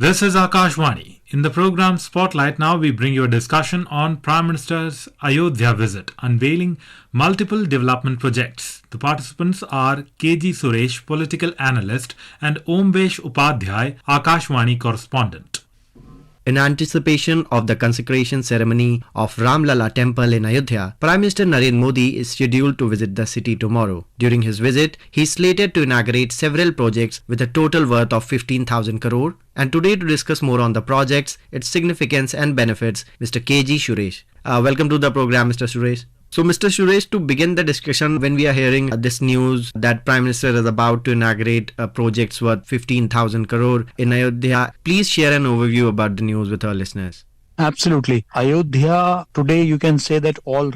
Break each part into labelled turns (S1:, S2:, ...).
S1: This is Akashvani. In the program Spotlight now we bring you a discussion on Prime Minister's Ayodhya visit, unveiling multiple development projects. The participants are KG Suresh, political analyst, and Omvesh Upadhyay, Akashvani correspondent.
S2: In anticipation of the consecration ceremony of Ramlala temple in Ayodhya, Prime Minister Narendra Modi is scheduled to visit the city tomorrow. During his visit, he is slated to inaugurate several projects with a total worth of 15,000 crore. And today to discuss more on the projects, its significance and benefits, Mr. KG Suresh. Welcome to the program, Mr. Suresh. So, Mr. Suresh, to begin the discussion, when we are hearing this news that Prime Minister is about to inaugurate projects worth 15,000 crore in Ayodhya, please share an overview about the news with our listeners.
S3: Absolutely. Ayodhya, today you can say that all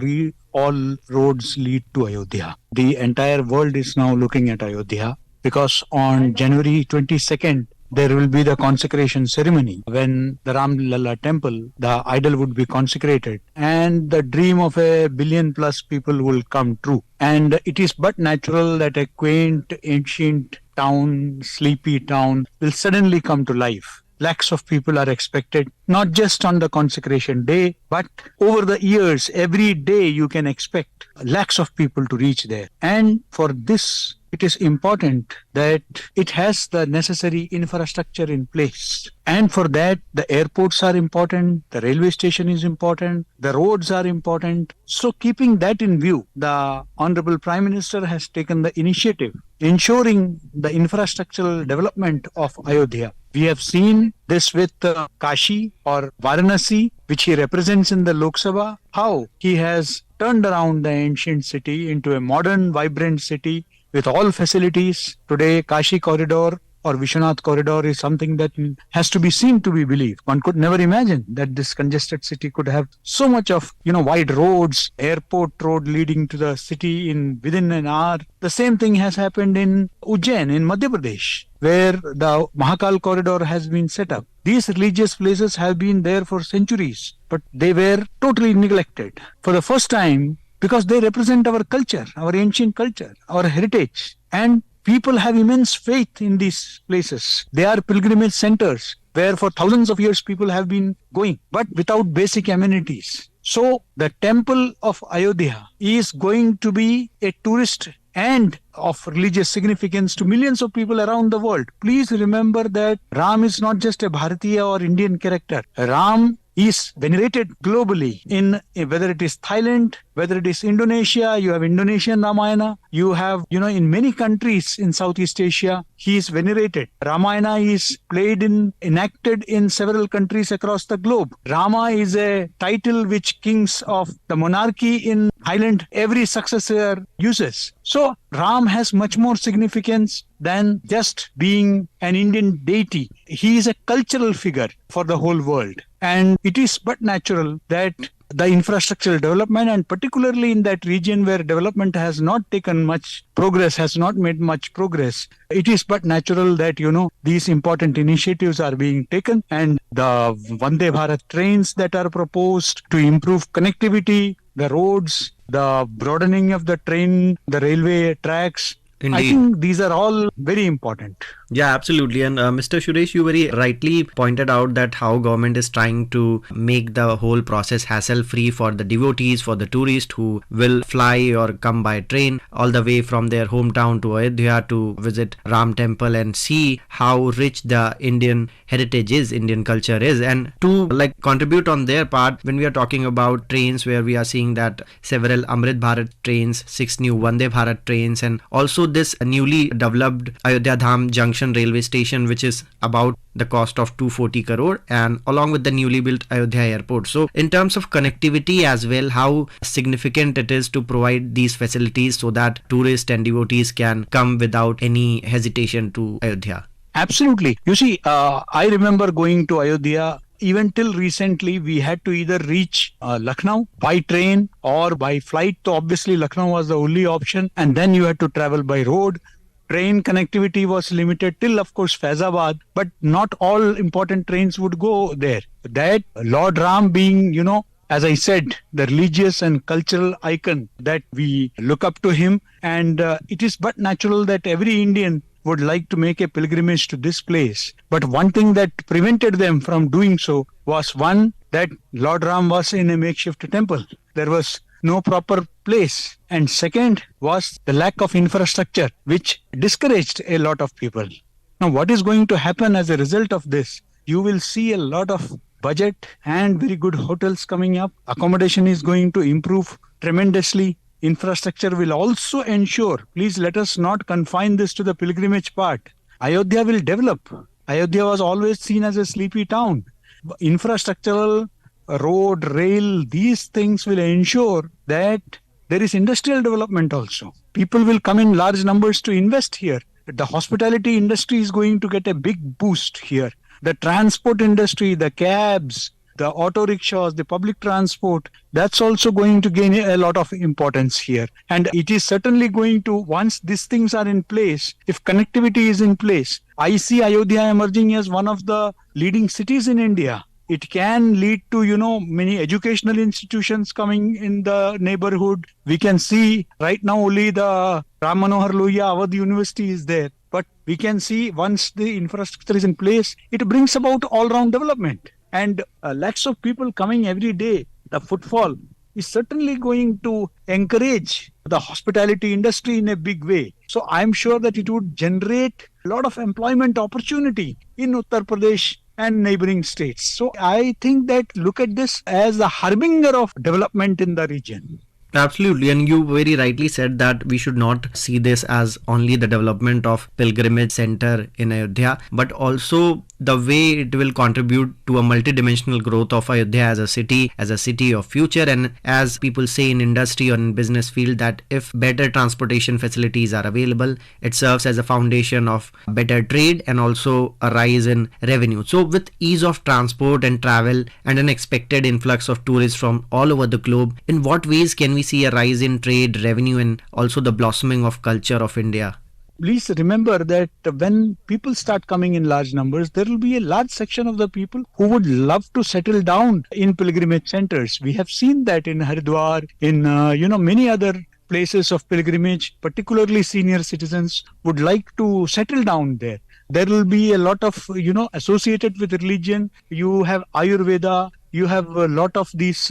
S3: roads lead to Ayodhya. The entire world is now looking at Ayodhya because on January 22nd, there will be the consecration ceremony when the Ramlala temple, the idol would be consecrated and the dream of 1 billion plus people will come true. And it is but natural that a quaint, ancient town, sleepy town will suddenly come to life. Lakhs of people are expected, not just on the consecration day, but over the years, every day you can expect lakhs of people to reach there. And for this, it is important that it has the necessary infrastructure in place. And for that, the airports are important, the railway station is important, the roads are important. So keeping that in view, the Honorable Prime Minister has taken the initiative ensuring the infrastructural development of Ayodhya. We have seen this with Kashi or Varanasi, which he represents in the Lok Sabha, how he has turned around the ancient city into a modern, vibrant city with all facilities. Today, Kashi Corridor or Vishwanath Corridor is something that has to be seen to be believed. One could never imagine that this congested city could have so much of, wide roads, airport road leading to the city within an hour. The same thing has happened in Ujjain in Madhya Pradesh, where the Mahakal Corridor has been set up. These religious places have been there for centuries, but they were totally neglected. For the first time, because they represent our culture, our ancient culture, our heritage. And people have immense faith in these places. They are pilgrimage centers where for thousands of years people have been going, but without basic amenities. So the temple of Ayodhya is going to be a tourist and of religious significance to millions of people around the world. Please remember that Ram is not just a Bharatiya or Indian character. Ram is venerated globally in whether it is Thailand, whether it is Indonesia, you have Indonesian Ramayana, you have, in many countries in Southeast Asia, he is venerated. Ramayana is enacted in several countries across the globe. Rama is a title which kings of the monarchy in Thailand, every successor uses. So Ram has much more significance than just being an Indian deity. He is a cultural figure for the whole world. And it is but natural that the infrastructural development, and particularly in that region where development has not taken much progress, has not made much progress, it is but natural that, these important initiatives are being taken. And the Vande Bharat trains that are proposed to improve connectivity, the roads, the broadening of the the railway tracks,
S2: Indeed.
S3: I think these are all very important.
S2: Yeah, absolutely. And Mr. Suresh, you very rightly pointed out that how government is trying to make the whole process hassle-free for the devotees, for the tourists who will fly or come by train all the way from their hometown to Ayodhya to visit Ram temple and see how rich the Indian heritage is, Indian culture is. And to contribute on their part, when we are talking about trains, where we are seeing that several Amrit Bharat trains, 6 new Vande Bharat trains, and also this newly developed Ayodhya Dham Junction railway station, which is about the cost of 240 crore, and along with the newly built Ayodhya airport. So in terms of connectivity as well, how significant it is to provide these facilities so that tourists and devotees can come without any hesitation to Ayodhya.
S3: Absolutely. You see, I remember going to Ayodhya. Even till recently, we had to either reach Lucknow by train or by flight. So obviously, Lucknow was the only option. And then you had to travel by road. Train connectivity was limited till, of course, Faizabad. But not all important trains would go there. That Lord Ram being, as I said, the religious and cultural icon that we look up to him. And it is but natural that every Indian would like to make a pilgrimage to this place. But one thing that prevented them from doing so was one, that Lord Ram was in a makeshift temple. There was no proper place. And second was the lack of infrastructure, which discouraged a lot of people. Now, what is going to happen as a result of this? You will see a lot of budget and very good hotels coming up. Accommodation is going to improve tremendously. Infrastructure will also ensure, please let us not confine this to the pilgrimage part. Ayodhya will develop. Ayodhya was always seen as a sleepy town. Infrastructural, road, rail, these things will ensure that there is industrial development also. People will come in large numbers to invest here. The hospitality industry is going to get a big boost here. The transport industry, the cabs, the auto rickshaws, the public transport, that's also going to gain a lot of importance here. And it is certainly going to, once these things are in place, if connectivity is in place, I see Ayodhya emerging as one of the leading cities in India. It can lead to, many educational institutions coming in the neighborhood. We can see right now only the Ram Manohar Lohia Awadh University is there. But we can see once the infrastructure is in place, it brings about all-round development. And lakhs of people coming every day, the footfall is certainly going to encourage the hospitality industry in a big way. So I'm sure that it would generate a lot of employment opportunity in Uttar Pradesh and neighboring states. So I think that look at this as a harbinger of development in the region.
S2: Absolutely, and you very rightly said that we should not see this as only the development of pilgrimage center in Ayodhya, but also the way it will contribute to a multidimensional growth of Ayodhya as a city of future. And as people say in industry or in business field, that if better transportation facilities are available, it serves as a foundation of better trade and also a rise in revenue. So with ease of transport and travel and an expected influx of tourists from all over the globe, in what ways can we see a rise in trade, revenue, and also the blossoming of culture of India?
S3: Please remember that when people start coming in large numbers, there will be a large section of the people who would love to settle down in pilgrimage centers. We have seen that in Haridwar, in many other places of pilgrimage, particularly senior citizens would like to settle down there. There will be a lot of, associated with religion. You have Ayurveda, you have a lot of these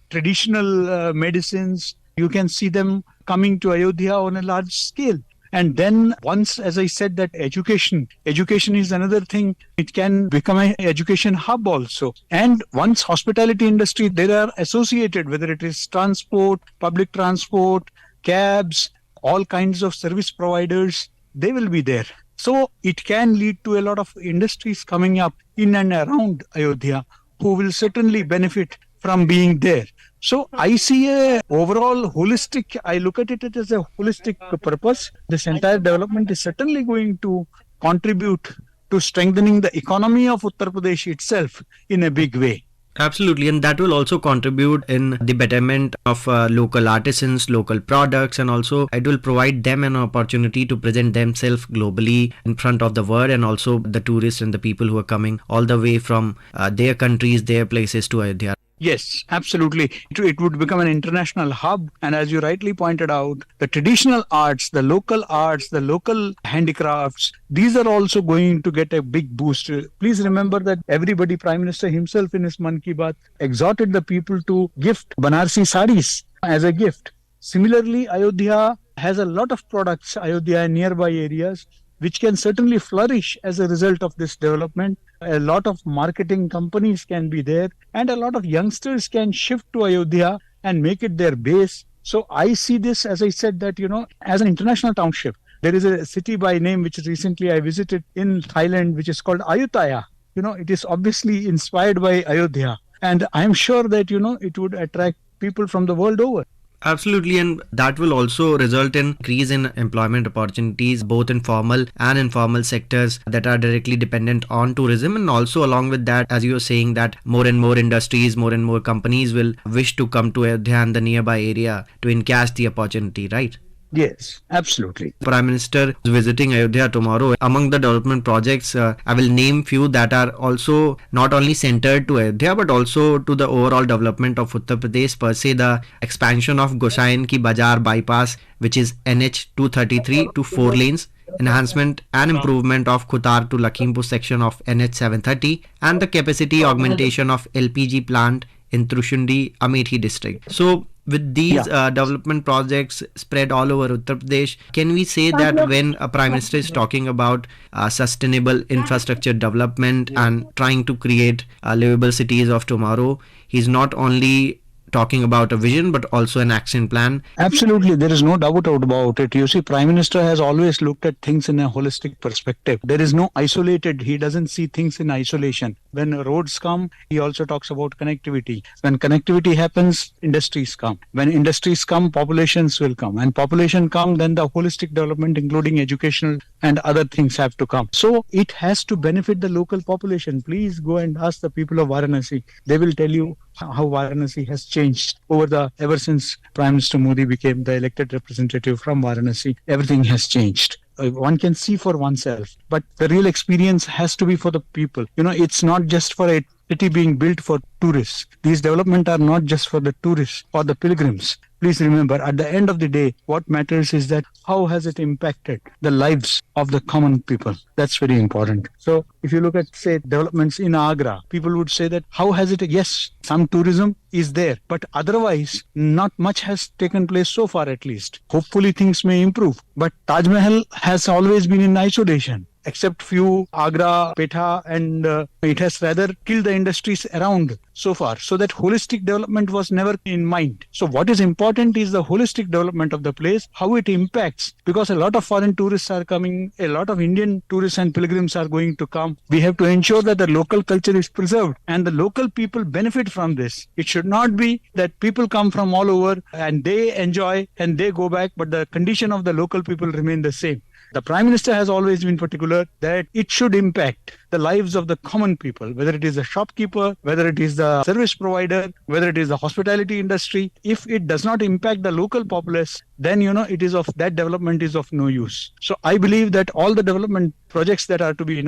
S3: traditional medicines. You can see them coming to Ayodhya on a large scale. And then once, as I said, that education is another thing. It can become an education hub also. And once hospitality industry, they are associated, whether it is transport, public transport, cabs, all kinds of service providers, they will be there. So it can lead to a lot of industries coming up in and around Ayodhya who will certainly benefit from being there. So I see a overall holistic, I look at it as a holistic purpose. This entire development is certainly going to contribute to strengthening the economy of Uttar Pradesh itself in a big way.
S2: Absolutely, and that will also contribute in the betterment of local artisans, local products, and also it will provide them an opportunity to present themselves globally in front of the world, and also the tourists and the people who are coming all the way from their countries, their places to Ayodhya.
S3: Yes, absolutely. It would become an international hub. And as you rightly pointed out, the traditional arts, the local handicrafts, these are also going to get a big boost. Please remember that everybody, Prime Minister himself in his Mann Ki Baat, exhorted the people to gift Banarsi sarees as a gift. Similarly, Ayodhya has a lot of products, Ayodhya and nearby areas, which can certainly flourish as a result of this development. A lot of marketing companies can be there, and a lot of youngsters can shift to Ayodhya and make it their base. So I see this, as I said, that, as an international township. There is a city by name which recently I visited in Thailand, which is called Ayutthaya. It is obviously inspired by Ayodhya. And I'm sure that, it would attract people from the world over.
S2: Absolutely, and that will also result in increase in employment opportunities both in formal and informal sectors that are directly dependent on tourism. And also along with that, as you were saying, that more and more industries, more and more companies will wish to come to Ayodhya and the nearby area to encash the opportunity, right?
S3: Yes, absolutely.
S2: Prime Minister is visiting Ayodhya tomorrow. Among the development projects, I will name few that are also not only centered to Ayodhya but also to the overall development of Uttar Pradesh. Per se, the expansion of Gosain Ki Bazaar bypass, which is NH 233 to 4 lanes, enhancement and improvement of Khutar to Lakhimpur section of NH 730, and the capacity augmentation of LPG plant in Trushundi, Amethi district. So with these development projects spread all over Uttar Pradesh, can we say that when a Prime Minister is talking about sustainable infrastructure development and trying to create livable cities of tomorrow, he's not only talking about a vision but also an action plan?
S3: Absolutely, there is no doubt about it. You see, Prime Minister has always looked at things in a holistic perspective. There is no isolated, he doesn't see things in isolation. When roads come, he also talks about connectivity. When connectivity happens, industries come. When industries come, populations will come. And population come, then the holistic development, including educational and other things, have to come. So it has to benefit the local population. Please go and ask the people of Varanasi. They will tell you how Varanasi has changed ever since Prime Minister Modi became the elected representative from Varanasi. Everything has changed. One can see for oneself, but the real experience has to be for the people. It's not just for a city being built for tourists. These developments are not just for the tourists or the pilgrims. Please remember, at the end of the day, what matters is that how has it impacted the lives of the common people? That's very important. So if you look at, say, developments in Agra, people would say that how has it, yes, some tourism is there, but otherwise not much has taken place so far at least. Hopefully things may improve, but Taj Mahal has always been in isolation. Except few Agra, Petha, and it has rather killed the industries around so far. So that holistic development was never in mind. So what is important is the holistic development of the place, how it impacts, because a lot of foreign tourists are coming, a lot of Indian tourists and pilgrims are going to come. We have to ensure that the local culture is preserved and the local people benefit from this. It should not be that people come from all over and they enjoy and they go back, but the condition of the local people remain the same. The Prime Minister has always been particular that it should impact the lives of the common people, whether it is the shopkeeper, whether it is the service provider, whether it is the hospitality industry. If it does not impact the local populace, then that development is of no use. So I believe that all the development projects that are to be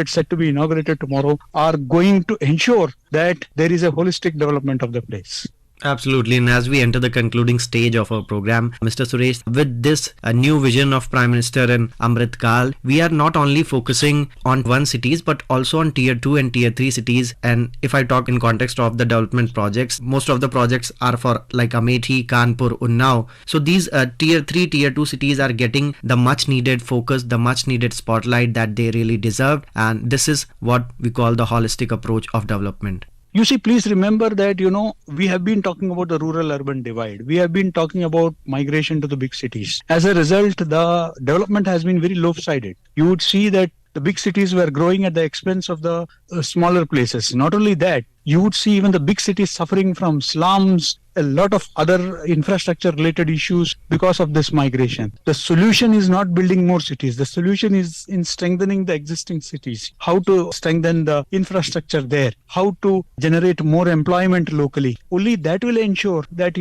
S3: set to be inaugurated tomorrow, are going to ensure that there is a holistic development of the place.
S2: Absolutely. And as we enter the concluding stage of our program, Mr. Suresh, with this new vision of Prime Minister and Amrit Kal, we are not only focusing on one cities, but also on tier 2 and tier 3 cities. And if I talk in context of the development projects, most of the projects are for like Amethi, Kanpur, Unnao. So these tier 3, tier 2 cities are getting the much needed focus, the much needed spotlight that they really deserve. And this is what we call the holistic approach of development.
S3: You see, please remember that, we have been talking about the rural-urban divide. We have been talking about migration to the big cities. As a result, the development has been very lopsided. You would see that the big cities were growing at the expense of the smaller places. Not only that, you would see even the big cities suffering from slums, a lot of other infrastructure related issues because of this migration. The solution is not building more cities. The solution is in strengthening the existing cities. How to strengthen the infrastructure there. How to generate more employment locally. Only that will ensure that,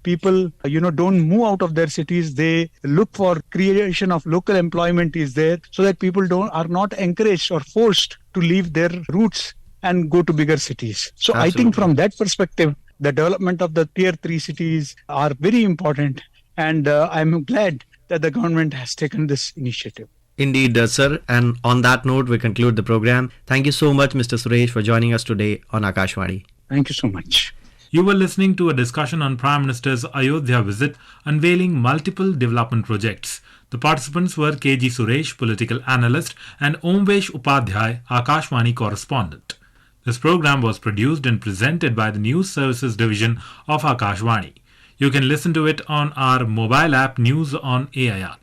S3: people, don't move out of their cities. They look for creation of local employment is there so that people are not encouraged or forced to leave their roots and go to bigger cities. So Absolutely. I think from that perspective, the development of the tier 3 cities are very important, and I'm glad that the government has taken this initiative.
S2: Indeed, sir. And on that note, we conclude the program. Thank you so much, Mr. Suresh, for joining us today on Akashvani.
S3: Thank you so much.
S1: You were listening to a discussion on Prime Minister's Ayodhya visit, unveiling multiple development projects. The participants were KG Suresh, political analyst, and Omvesh Upadhyay, Akashvani correspondent. This program was produced and presented by the News Services Division of Akashvani. You can listen to it on our mobile app News on AIR.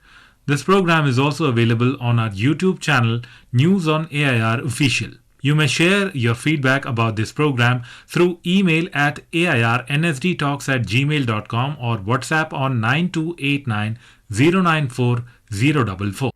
S1: This program is also available on our YouTube channel News on AIR Official. You may share your feedback about this program through email at airnsdtalks@gmail.com or WhatsApp on 9289 094 044.